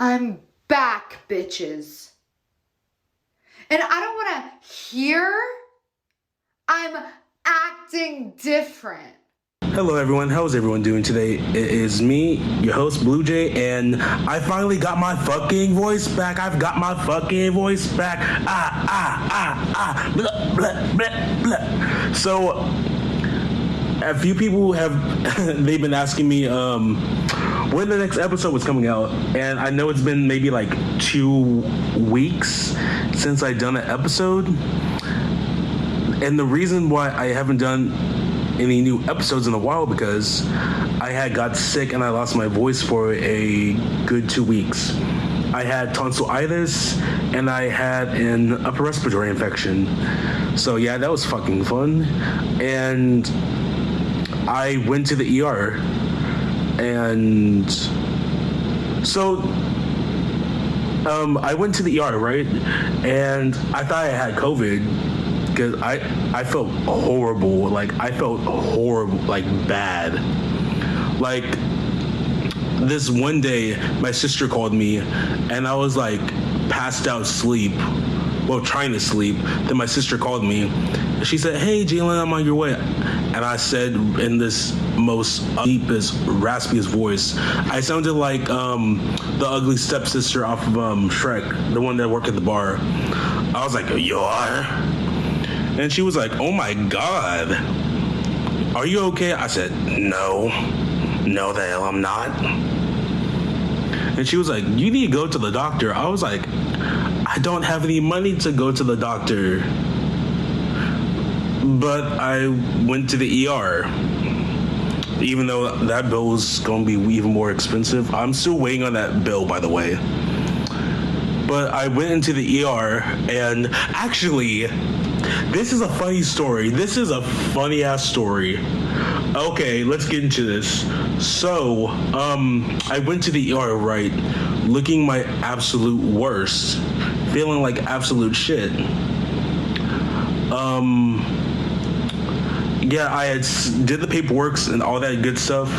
I'm back, bitches. And I don't want to hear I'm acting different. Hello everyone, how's everyone doing today? It is me, your host Blue Jay, and I finally got my fucking voice back. I've got my fucking voice back. Blah, blah, blah, blah. So, a few people have, they've been asking me when the next episode was coming out, and I know it's been maybe like 2 weeks since I done an episode. And the reason why I haven't done any new episodes in a while because I had got sick and I lost my voice for a good 2 weeks. I had tonsillitis and I had an upper respiratory infection. So yeah, that was fucking fun. And I went to the ER, and so I went to the ER, right? And I thought I had COVID. Because I felt horrible, like bad. Like this one day, my sister called me, and I was like passed out asleep, well trying to sleep. Then my sister called me, and she said, "Hey Jalen, I'm on your way." And I said in this most deepest, raspiest voice, I sounded like the ugly stepsister off of Shrek, the one that worked at the bar. I was like, "You are?" And she was like, "Oh my God, are you okay?" I said, no, the hell I'm not. And she was like, "You need to go to the doctor." I was like, "I don't have any money to go to the doctor." But I went to the ER. Even though that bill was going to be even more expensive. I'm still waiting on that bill, by the way. But I went into the ER, and actually, this is a funny story. This is a funny ass story. Okay, let's get into this. So, I went to the ER, right, looking my absolute worst, feeling like absolute shit. Yeah, I had did the paperwork and all that good stuff,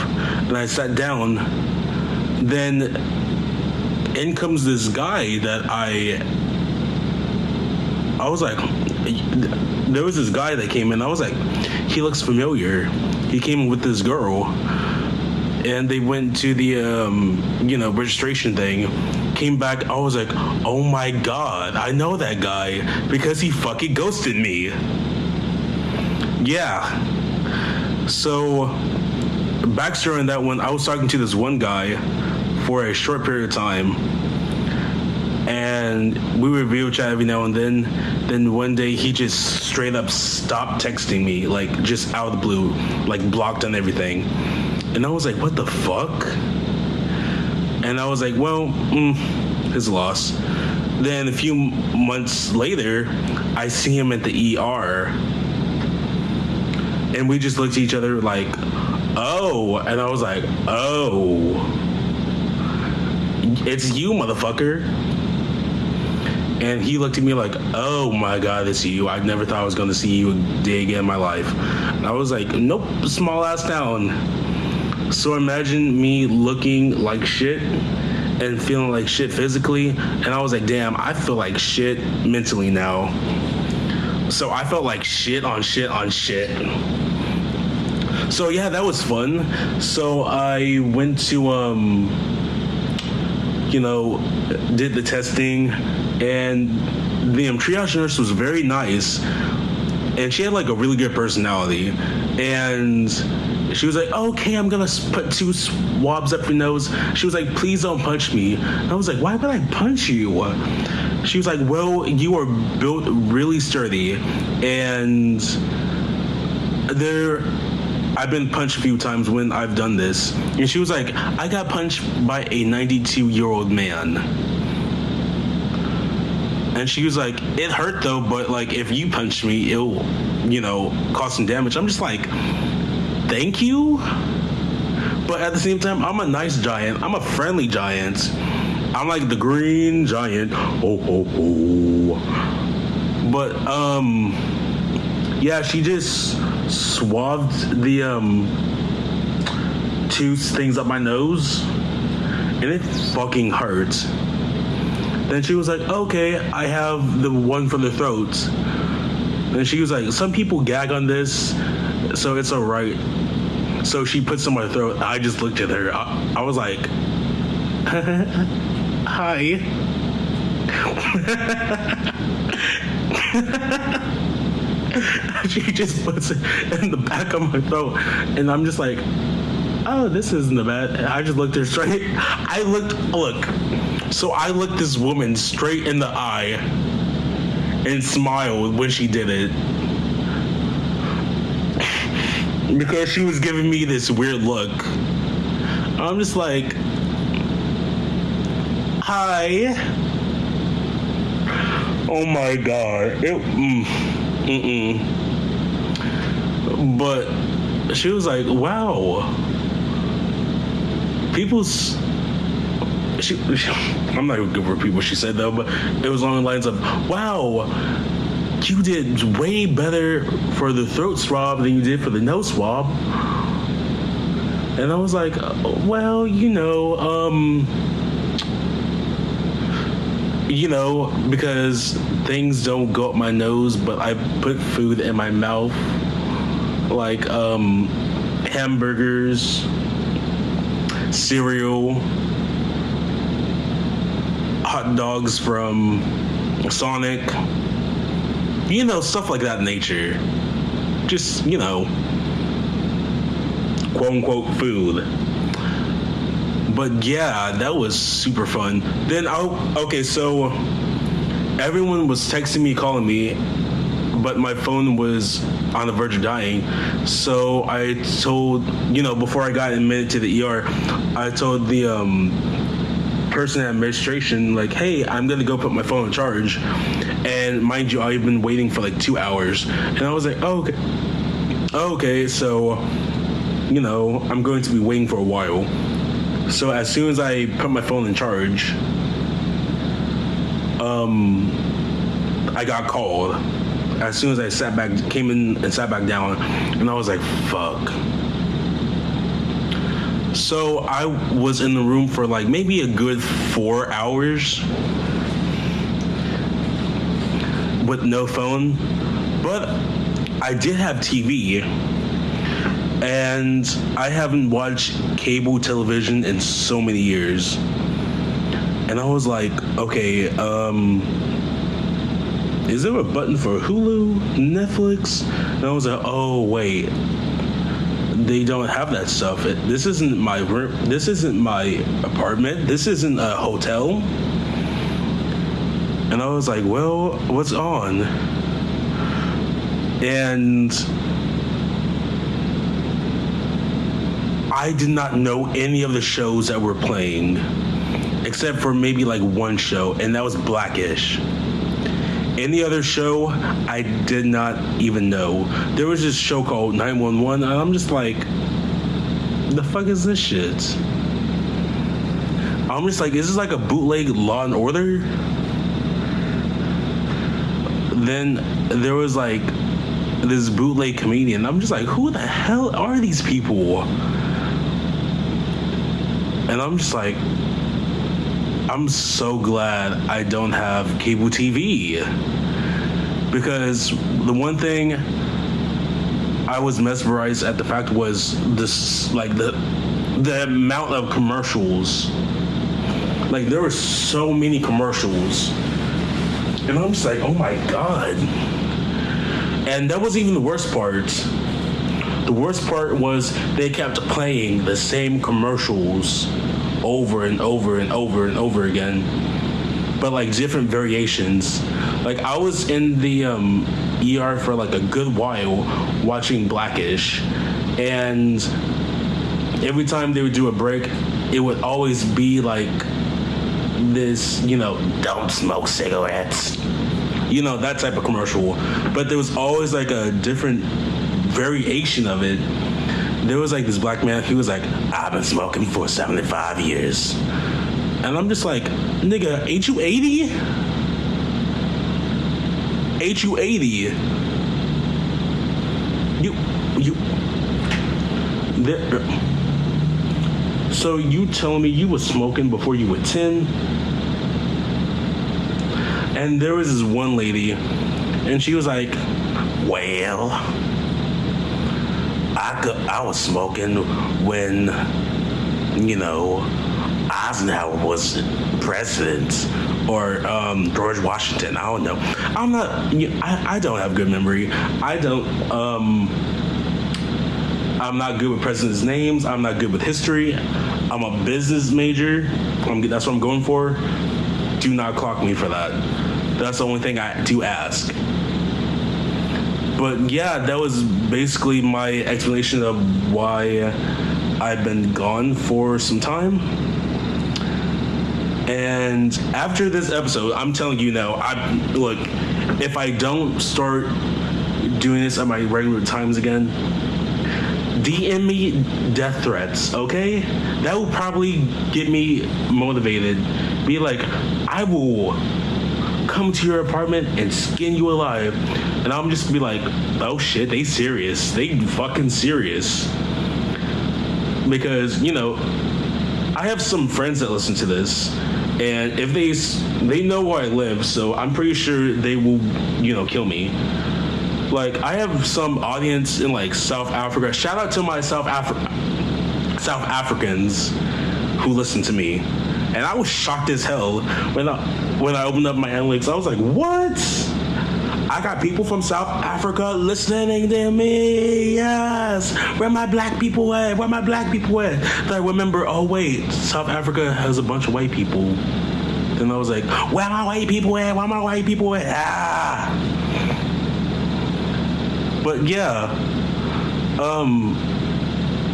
and I sat down. Then in comes this guy that I was like, there was this guy that came in. I was like, he looks familiar. He came in with this girl, and they went to the registration thing. Came back. I was like, oh my God, I know that guy because he fucking ghosted me. Yeah. So backstory on that one, I was talking to this one guy for a short period of time, and we would video chat every now and then. Then one day he just straight up stopped texting me, like just out of the blue, like blocked on everything. And I was like, what the fuck? And I was like, well, his loss. Then a few months later, I see him at the ER, and we just looked at each other like, oh. And I was like, oh, it's you, motherfucker. And he looked at me like, oh my God, it's you. I never thought I was gonna see you a day again in my life. And I was like, nope, small ass town. So imagine me looking like shit and feeling like shit physically. And I was like, damn, I feel like shit mentally now. So I felt like shit on shit on shit. So yeah, that was fun. So I went to did the testing, and the triage nurse was very nice, and she had like a really good personality, and she was like, okay, I'm gonna put 2 swabs up your nose. She was like, please don't punch me. And I was like, why would I punch you? She was like, well, you are built really sturdy, and I've been punched a few times when I've done this. And she was like, I got punched by a 92-year-old man. And she was like, it hurt though, but like if you punch me, it'll, cause some damage. I'm just like, thank you. But at the same time, I'm a nice giant. I'm a friendly giant. I'm like the green giant. Oh. But, yeah, she just swabbed the 2 things up my nose, and it fucking hurt. Then she was like, okay, I have the one for the throats. And she was like, some people gag on this, so it's alright. So she put some on her throat. I just looked at her. I was like, hi. She just puts it in the back of my throat. And I'm just like, oh, this isn't bad. I just looked her straight. So I looked this woman straight in the eye and smiled when she did it. Because she was giving me this weird look. I'm just like, hi. Oh my God. But she was like, wow. I'm not even good for people, she said though, but it was along the lines of, wow, you did way better for the throat swab than you did for the nose swab. And I was like, well, because things don't go up my nose, but I put food in my mouth, like hamburgers, cereal, hot dogs from Sonic, stuff like that nature. Just, quote unquote food. But yeah, that was super fun. Then, so everyone was texting me, calling me, but my phone was on the verge of dying. So I told, before I got admitted to the ER, I told the person at administration, like, hey, I'm gonna go put my phone on charge. And mind you, I've been waiting for like 2 hours. And I was like, oh, okay, so, I'm going to be waiting for a while. So as soon as I put my phone in charge, I got called. As soon as I came in and sat back down, and I was like, fuck. So I was in the room for like maybe a good 4 hours with no phone, but I did have TV. And I haven't watched cable television in so many years. And I was like, okay, is there a button for Hulu, Netflix? And I was like, oh, wait. They don't have that stuff. This isn't my room. This isn't my apartment. This isn't a hotel. And I was like, well, what's on? And I did not know any of the shows that were playing, except for maybe like one show, and that was Blackish. Any other show, I did not even know. There was this show called 911, and I'm just like, the fuck is this shit? I'm just like, is this like a bootleg Law and Order? Then there was like this bootleg comedian. I'm just like, who the hell are these people? And I'm just like, I'm so glad I don't have cable TV. Because the one thing I was mesmerized at the fact was this, like the amount of commercials. Like there were so many commercials. And I'm just like, oh my God. And that wasn't even the worst part. The worst part was they kept playing the same commercials over and over and over and over again, but like different variations. Like I was in the ER for like a good while watching Blackish, and every time they would do a break, it would always be like this, don't smoke cigarettes, that type of commercial. But there was always like a different variation of it. There was like this black man, he was like, I've been smoking for 75 years. And I'm just like, nigga, ain't you 80? Ain't you 80? So you telling me you was smoking before you were 10? And there was this one lady, and she was like, well, I was smoking when, Eisenhower was president, or George Washington. I don't know. I don't have good memory. I'm not good with presidents' names. I'm not good with history. I'm a business major. That's what I'm going for. Do not clock me for that. That's the only thing I do ask. But yeah, that was basically my explanation of why I've been gone for some time. And after this episode, I'm telling you now, look, if I don't start doing this at my regular times again, DM me death threats, okay? That will probably get me motivated. Be like, I will come to your apartment and skin you alive. And I'm just be like, oh shit, they serious. They fucking serious. Because, I have some friends that listen to this, and if they know where I live, so I'm pretty sure they will, kill me. Like, I have some audience in like South Africa. Shout out to my South Africans who listen to me. And I was shocked as hell when I opened up my analytics. I was like, what? I got people from South Africa listening to me. Yes. Where my black people at? Where my black people at? Then I remember, oh wait, South Africa has a bunch of white people. Then I was like, where my white people at? Where my white people at? Ah. But yeah.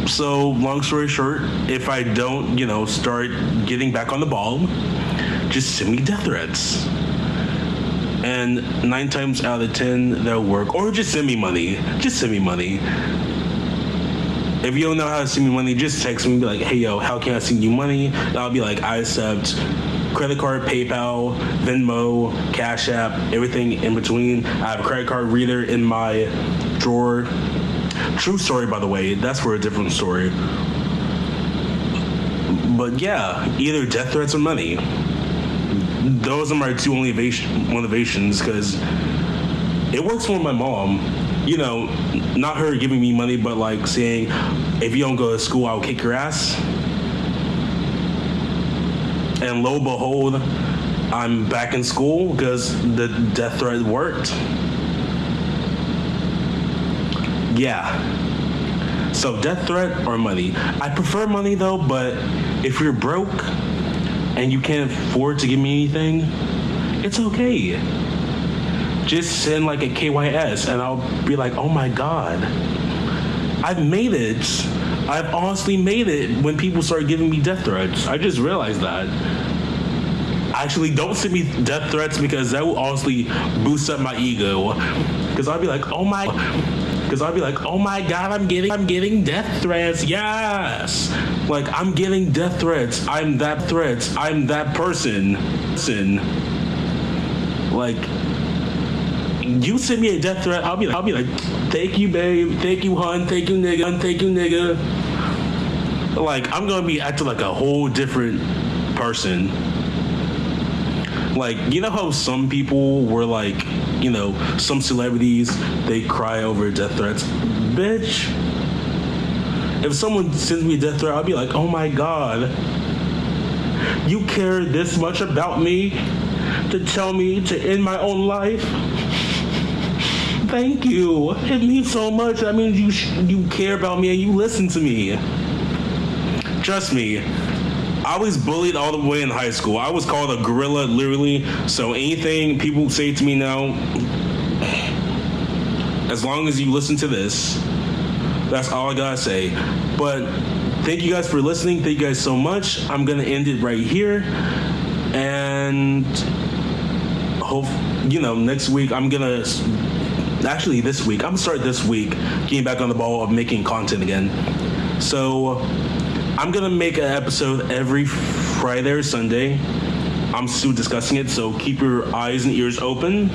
So long story short, if I don't, start getting back on the ball, just send me death threats. And 9 times out of 10, that'll work. Or just send me money. Just send me money. If you don't know how to send me money, just text me and be like, hey, yo, how can I send you money? And I'll be like, I accept credit card, PayPal, Venmo, Cash App, everything in between. I have a credit card reader in my drawer. True story, by the way. That's for a different story. But yeah, either death threats or money. Those are my two only motivations, because it works for my mom. Not her giving me money, but like saying, if you don't go to school, I'll kick your ass. And lo and behold, I'm back in school because the death threat worked. Yeah. So death threat or money. I prefer money though, but if you're broke and you can't afford to give me anything, it's okay. Just send like a KYS and I'll be like, oh my God, I've made it. I've honestly made it when people start giving me death threats. I just realized that. Actually, don't send me death threats, because that will honestly boost up my ego. Because I'll be like, oh my God, I'm getting death threats. Yes. Like, I'm getting death threats. I'm that person. Like, you send me a death threat, I'll be like, thank you, babe. Thank you, hun. Thank you, nigga. Like, I'm gonna be acting like a whole different person. Like, you know how some people were like, some celebrities, they cry over death threats? Bitch. If someone sends me a death threat, I'll be like, oh my God. You care this much about me to tell me to end my own life? Thank you. It means so much. That means you care about me and you listen to me. Trust me. I was bullied all the way in high school. I was called a gorilla, literally. So anything people say to me now, as long as you listen to this, that's all I gotta say. But thank you guys for listening. Thank you guys so much. I'm gonna end it right here. And next week this week, I'm gonna start this week getting back on the ball of making content again. So I'm gonna make an episode every Friday or Sunday. I'm still discussing it, so keep your eyes and ears open.